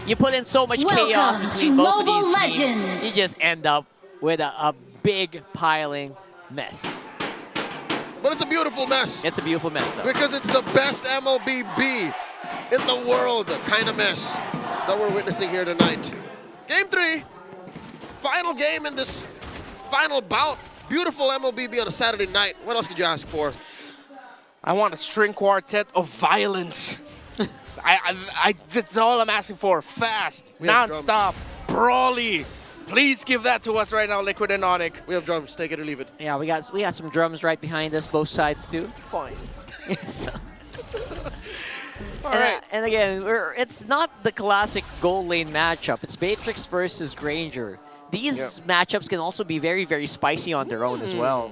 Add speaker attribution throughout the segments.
Speaker 1: you put in so much chaos between both of these teams, you just end up with a big piling mess.
Speaker 2: But it's a beautiful mess.
Speaker 1: It's a beautiful mess, though.
Speaker 2: Because it's the best MLBB in the world kind of mess that we're witnessing here tonight. Game 3, final game in this final bout. Beautiful MLBB on a Saturday night. What else could you ask for?
Speaker 3: I want a string quartet of violence. That's all I'm asking for. Fast, non-stop, brawly. Please give that to us right now, Liquid and ONIC.
Speaker 2: We have drums, take it or leave it.
Speaker 1: Yeah, we got some drums right behind us, both sides too.
Speaker 2: Fine.
Speaker 1: So.
Speaker 3: All right.
Speaker 1: And again, it's not the classic goal lane matchup. It's Matrix versus Granger. These matchups can also be very, very spicy on their own as well.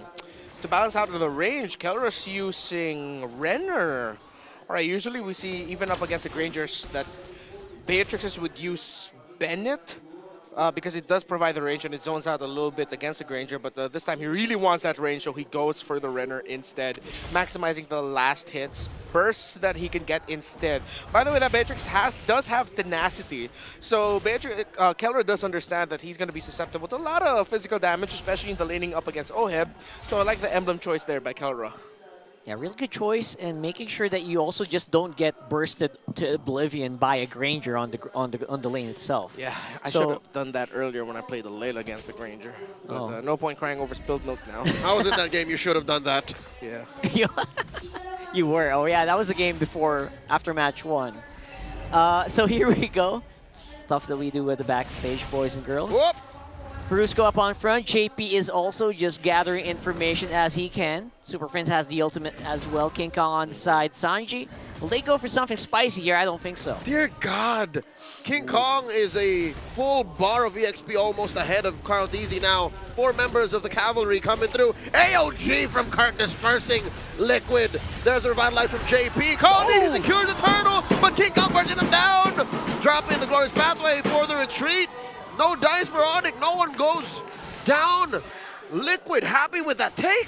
Speaker 3: To balance out the range, Keller's using Renner. All right, usually we see, even up against the Grangers, that Beatrixes would use Bennett. Because it does provide the range and it zones out a little bit against the Granger, but this time he really wants that range, so he goes for the Renner instead, maximizing the last hits, bursts that he can get instead. By the way, that Beatrix does have tenacity, so Keller does understand that he's going to be susceptible to a lot of physical damage, especially in the laning up against Oheb, so I like the emblem choice there by Keller.
Speaker 1: Yeah, really good choice, and making sure that you also just don't get bursted to oblivion by a Granger on the lane itself.
Speaker 3: Yeah, I should have done that earlier when I played the Layla against the Granger. But no point crying over spilled milk now.
Speaker 2: I was in that game. You should have done that.
Speaker 3: Yeah.
Speaker 1: You were. Oh yeah, that was the game after match 1. So here we go. Stuff that we do at the backstage, boys and girls.
Speaker 2: Whoop.
Speaker 1: Brusco up on front. JP is also just gathering information as he can. Super Friends has the ultimate as well. King Kong on the side. Sanji, will they go for something spicy here? I don't think so.
Speaker 2: Dear God. King Kong is a full bar of EXP almost ahead of Carl Deasy now. 4 members of the cavalry coming through. AOG from Kurt dispersing Liquid. There's a revitalize from JP. Carl Deasy secures the turtle, but King Kong punching him down. Dropping the Glorious Pathway for the retreat. No dice for ONIC. No one goes down. Liquid happy with that take.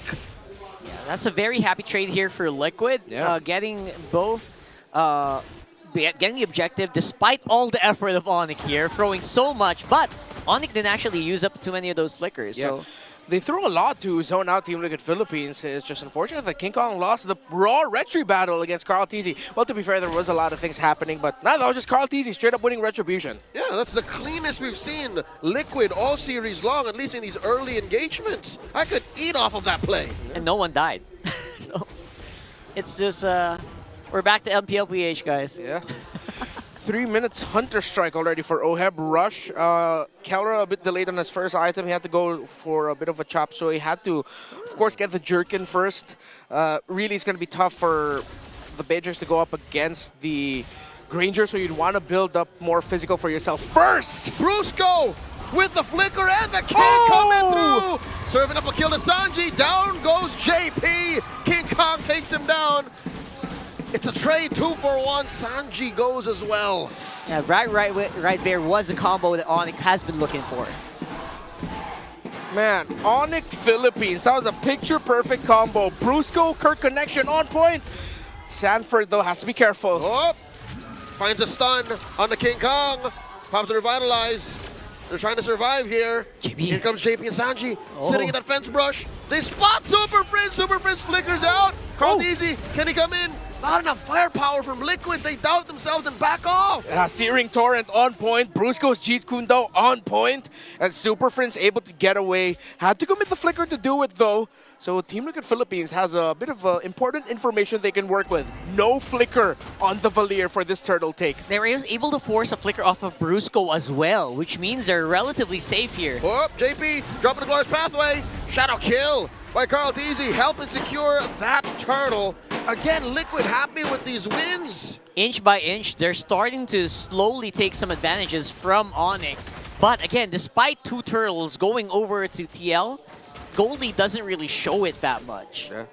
Speaker 1: Yeah, that's a very happy trade here for Liquid.
Speaker 3: Yeah.
Speaker 1: Getting both, getting the objective despite all the effort of ONIC here, throwing so much. But ONIC didn't actually use up too many of those flickers.
Speaker 3: Yeah.
Speaker 1: So
Speaker 3: they threw a lot to zone out Team Liquid Philippines. It's just unfortunate that King Kong lost the raw retri battle against Carl Teasy. Well, to be fair, there was a lot of things happening, but no, that was just Carl Teasy straight up winning Retribution.
Speaker 2: Yeah, that's the cleanest we've seen Liquid all series long, at least in these early engagements. I could eat off of that play.
Speaker 1: And no one died. So it's just, we're back to MPL PH, guys.
Speaker 3: Yeah. 3 minutes Hunter Strike already for Oheb. Rush. Keller a bit delayed on his first item. He had to go for a bit of a chop, so he had to, of course, get the Jerkin first. Really, it's going to be tough for the Beatrix to go up against the Granger, so you'd want to build up more physical for yourself first.
Speaker 2: Brusco with the flicker and the kick coming through. Serving up a kill to Sanji. Down goes JP. King Kong takes him down. It's a trade, 2-for-1. Sanji goes as well.
Speaker 1: Yeah, right there was a combo that ONIC has been looking for.
Speaker 3: Man, ONIC Philippines, that was a picture-perfect combo. Brusco, Kirk connection on point. Sanford, though, has to be careful.
Speaker 2: Oh, finds a stun on the King Kong. Pops to revitalize. They're trying to survive here.
Speaker 1: JP.
Speaker 2: Here comes JP and Sanji sitting in that fence brush. They spot Super Prince. Super Prince flickers out. Carl Deasy, can he come in? Not enough firepower from Liquid. They doubt themselves and back off.
Speaker 3: Searing Torrent on point. Brusco's Jeet Kune Do on point. And Super Friends able to get away. Had to commit the flicker to do it, though. So Team Liquid Philippines has a bit of important information they can work with. No flicker on the Valier for this turtle take.
Speaker 1: They were able to force a flicker off of Brusco as well, which means they're relatively safe here.
Speaker 2: Oh, JP dropping the Glorious Pathway. Shadow kill by Carl Deasy, helping secure that turtle. Again, Liquid happy with these wins.
Speaker 1: Inch by inch, they're starting to slowly take some advantages from ONIC. But again, despite 2 turtles going over to TL, Goldie doesn't really show it that much.
Speaker 3: Yeah.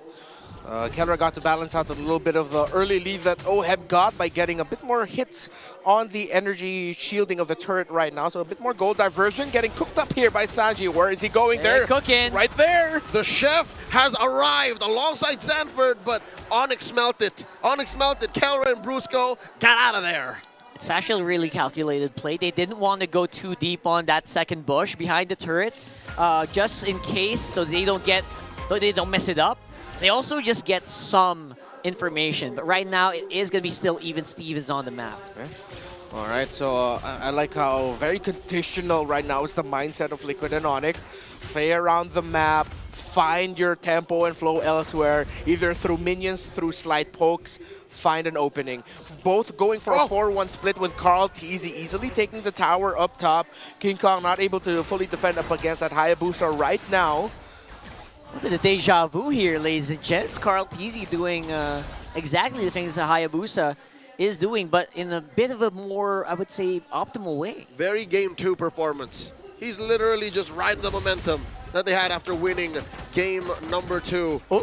Speaker 3: Keller got to balance out a little bit of the early lead that Oheb got by getting a bit more hits on the energy shielding of the turret right now. So a bit more gold diversion getting cooked up here by Sanji. Where is he going there?
Speaker 1: Cooking.
Speaker 3: Right there.
Speaker 2: The chef has arrived alongside Sanford, but ONIC smelt it. ONIC smelt it. Keller and Brusco got out of there.
Speaker 1: It's actually a really calculated play. They didn't want to go too deep on that second bush behind the turret, just in case, so they don't mess it up. They also just get some information, but right now it is going to be still even Stevens on the map.
Speaker 3: Okay. All right, so I like how very conditional right now is the mindset of Liquid and ONIC. Play around the map, find your tempo and flow elsewhere, either through minions, through slight pokes, find an opening. Both going for a 4-1 split with Carl TZ easily taking the tower up top. King Kong not able to fully defend up against that Hayabusa right now.
Speaker 1: Look at the deja vu here, ladies and gents. Carl TZ doing exactly the things that Hayabusa is doing, but in a bit of a more, I would say, optimal way.
Speaker 2: Very Game 2 performance. He's literally just riding the momentum that they had after winning game number 2.
Speaker 1: Oh.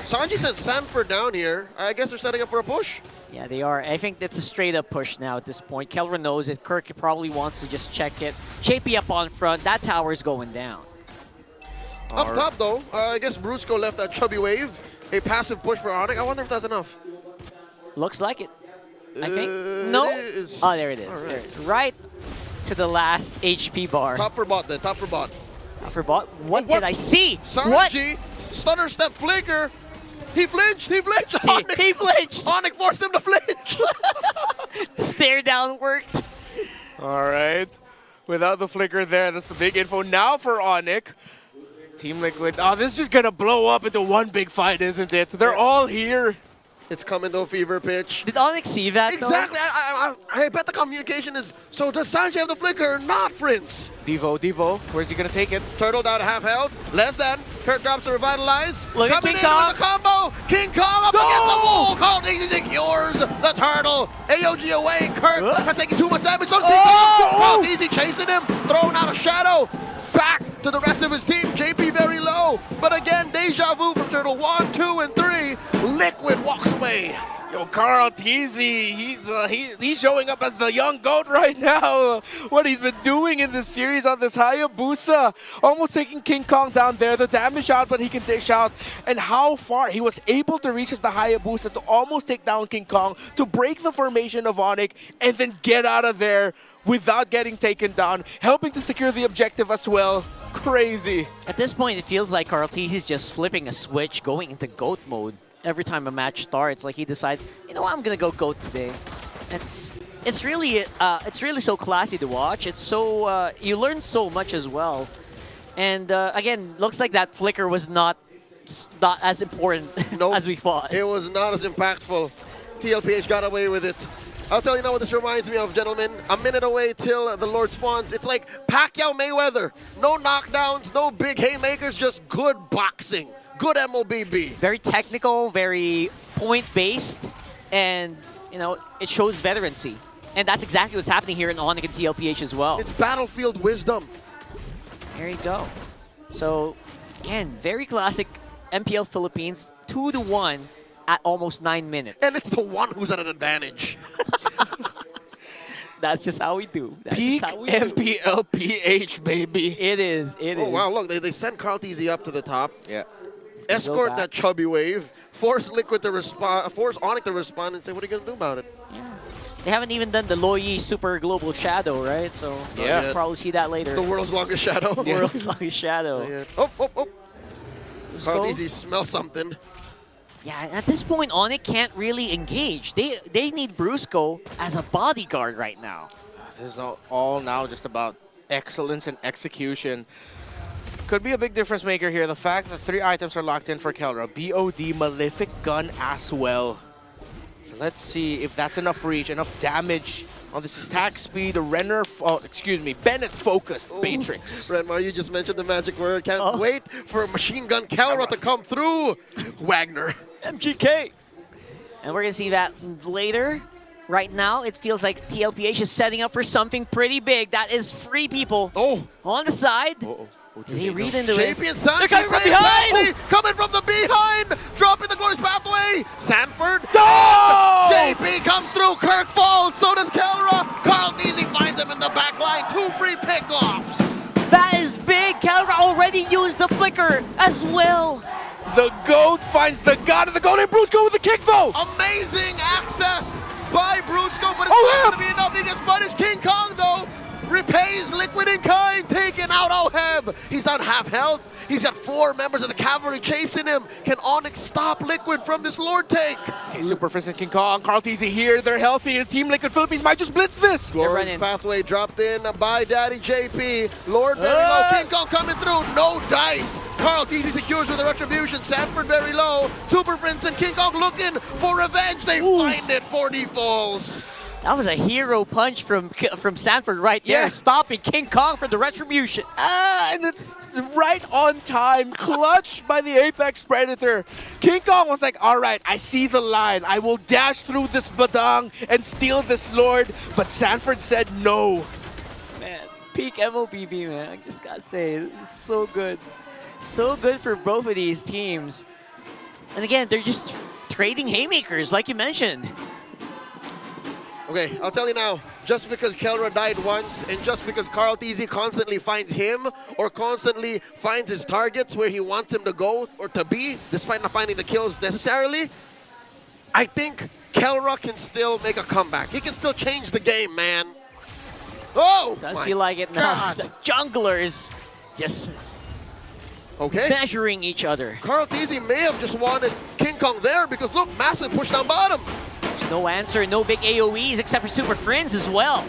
Speaker 2: Sanji sent Sanford down here. I guess they're setting up for a push.
Speaker 1: Yeah, they are. I think that's a straight-up push now at this point. Kelvin knows it. Kirk probably wants to just check it. JP up on front. That tower's going down.
Speaker 2: Up top, though, I guess Brusco left that chubby wave. A passive push for ONIC. I wonder if that's enough.
Speaker 1: Looks like it. I think. No? Oh, there it is.
Speaker 2: Right.
Speaker 1: There it is. Right to the last HP bar.
Speaker 2: Top for bot then. Top for bot.
Speaker 1: Top for bot? What
Speaker 2: what?
Speaker 1: did I see?
Speaker 2: Sanji, stutter step flicker. He flinched. He flinched.
Speaker 1: He flinched.
Speaker 2: ONIC forced him to flinch.
Speaker 1: The stare down worked.
Speaker 3: All right. Without the flicker there, that's a big info now for ONIC. Team Liquid, oh, this is just going to blow up into one big fight, isn't it? They're all here.
Speaker 2: It's coming to a fever pitch.
Speaker 1: Did ONIC see that,
Speaker 2: Exactly. I bet the communication is, so does Sanji have the flicker or not, Prince?
Speaker 3: Devo, where's he going to take it?
Speaker 2: Turtle down half health. Less than. Kirk drops to revitalize.
Speaker 1: Look at
Speaker 2: Coming
Speaker 1: King
Speaker 2: in
Speaker 1: Kong.
Speaker 2: with the combo. King Kong up against the wall. Called easy secures the turtle. AOG away. Kirk has taken too much damage. So does King Kong. Called easy chasing him. Throwing out a shadow. Back to the rest of his team. JP very low. But again, deja vu from Turtle 1, 2, and 3. Liquid walks away.
Speaker 3: Yo, Carl TZ, he's showing up as the young GOAT right now. What he's been doing in this series on this Hayabusa. Almost taking King Kong down there. The damage out, but he can dish out. And how far he was able to reach as the Hayabusa to almost take down King Kong, to break the formation of ONIC, and then get out of there without getting taken down, helping to secure the objective as well. Crazy.
Speaker 1: At this point, it feels like Carl TZ is just flipping a switch, going into GOAT mode. Every time a match starts, like he decides, you know what, I'm gonna go GOAT today. It's really so classy to watch. It's so you learn so much as well. And again, looks like that flicker was not as important
Speaker 2: Nope.
Speaker 1: as we thought.
Speaker 2: It was not as impactful. TLPH got away with it. I'll tell you now what this reminds me of, gentlemen. A minute away till the Lord spawns. It's like Pacquiao Mayweather. No knockdowns, no big haymakers, just good boxing. Good MOBB.
Speaker 1: Very technical, very point-based, and you know it shows veterancy. And that's exactly what's happening here in ONIC and TLPH as well.
Speaker 2: It's battlefield wisdom.
Speaker 1: There you go. So again, very classic MPL Philippines, 2-1 at almost 9 minutes.
Speaker 2: And it's the one who's at an advantage.
Speaker 1: That's just how we do. That's
Speaker 3: Peak
Speaker 1: just how we do.
Speaker 3: MPL PH, baby.
Speaker 1: It is. It is.
Speaker 2: Oh, wow, look, they sent Carl TZ up to the top.
Speaker 3: Yeah.
Speaker 2: Escort
Speaker 1: back.
Speaker 2: that chubby wave. Force Liquid to respond, force ONIC to respond and say, what are you going to do about it?
Speaker 1: Yeah. They haven't even done the Loyi Super Global Shadow, right? So
Speaker 3: Yeah.
Speaker 1: we'll probably see that later.
Speaker 2: The world's longest shadow.
Speaker 1: The world's longest shadow.
Speaker 2: Yeah. Oh. Carl
Speaker 1: go.
Speaker 2: TZ smell something.
Speaker 1: Yeah, at this point, ONIC can't really engage. They need Brusco as a bodyguard right now.
Speaker 3: This is all now just about excellence and execution. Could be a big difference maker here. The fact that 3 items are locked in for Kelra. BOD, Malefic Gun as well. So let's see if that's enough reach, enough damage on this attack speed. The Bennett focused Matrix.
Speaker 2: Redmar, you just mentioned the magic word. Can't wait for Machine Gun Kelra to come through. Wagner.
Speaker 1: MGK. And we're going to see that later. Right now, it feels like TLPH is setting up for something pretty big. That is 3 people on the side. Did he read into it?
Speaker 2: JP and Sanji.
Speaker 1: They're coming from behind!
Speaker 2: Coming from the behind! Dropping the glorious pathway! Sanford!
Speaker 3: No!
Speaker 2: JP comes through, Kirk falls, so does Kelra! Carl TZ finds him in the back line, 2 free pickoffs!
Speaker 1: That is big! Kelra already used the flicker as well!
Speaker 3: The GOAT finds the god of the GOAT, and Bruce go with the kick though!
Speaker 2: Amazing access! by Brusco, but it's
Speaker 3: Oh,
Speaker 2: not going to be enough. He gets punished. King Kong, though, repays Liquid in kind, taking out Oheb. He's down half health. He's got 4 members of the cavalry chasing him. Can ONIC stop Liquid from this Lord take?
Speaker 3: Okay, Super Fist and King Kong, Carl TZ here. They're healthy. Team Liquid Philippines might just blitz this.
Speaker 2: Glorious
Speaker 1: running.
Speaker 2: pathway dropped in by Daddy JP. Lord very low. King Kong coming through. No dice. Carl TZ secures with a retribution. Sanford very low. Super Prince and King Kong looking for revenge. They find it for defaults.
Speaker 1: That was a hero punch from Sanford right there,
Speaker 3: Yeah.
Speaker 1: stopping King Kong from the retribution.
Speaker 3: And it's right on time. Clutch by the Apex Predator. King Kong was like, all right, I see the line. I will dash through this badang and steal this Lord. But Sanford said no.
Speaker 1: Man, peak MLBB, man. I just gotta say, it's so good. So good for both of these teams. And again, they're just trading haymakers, like you mentioned.
Speaker 2: Okay, I'll tell you now, just because Kelra died once and just because Carl TZ constantly finds him or constantly finds his targets where he wants him to go or to be, despite not finding the kills necessarily, I think Kelra can still make a comeback. He can still change the game, man. Oh!
Speaker 1: Does
Speaker 2: my
Speaker 1: feel like it now.
Speaker 2: God.
Speaker 1: The junglers just
Speaker 2: Okay.
Speaker 1: measuring each other.
Speaker 2: Carl TZ may have just wanted King Kong there because look, massive push down bottom.
Speaker 1: There's no answer, no big AoEs except for Super Friends as well.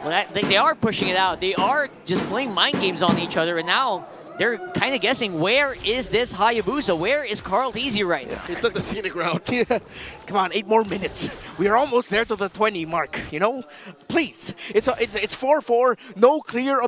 Speaker 1: Well, they are pushing it out. They are just playing mind games on each other, and now they're kind of guessing, where is this Hayabusa? Where is Carl TZ right now?
Speaker 2: He took the scenic route.
Speaker 3: Yeah. Come on, 8 more minutes. We are almost there to the 20 mark, you know? Please. It's 4-4, no clear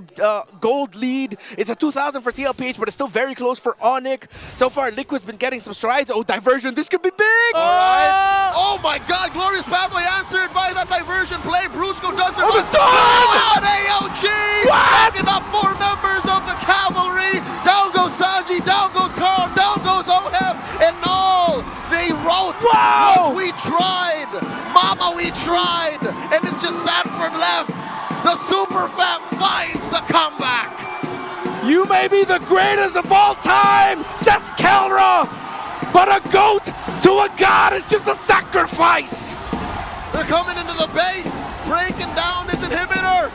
Speaker 3: gold lead. It's a 2,000 for TLPH, but it's still very close for ONIC. So far, Liquid's been getting some strides. Oh, diversion, this could be big!
Speaker 2: All right. Oh my God, glorious pathway answered by that diversion play. Brusco does it.
Speaker 3: Oh, the stun!
Speaker 2: An AOG!
Speaker 3: What?
Speaker 2: Picking up 4 members of the cavalry. Down goes Sanji, down goes Carl, down goes Oheb, and all they wrote
Speaker 3: Wow!
Speaker 2: was, we tried, mama, we tried, and it's just Sanford left. The Super Fam finds the comeback.
Speaker 3: You may be the greatest of all time, says Kelra, but a goat to a god is just a sacrifice.
Speaker 2: They're coming into the base, breaking down this inhibitor.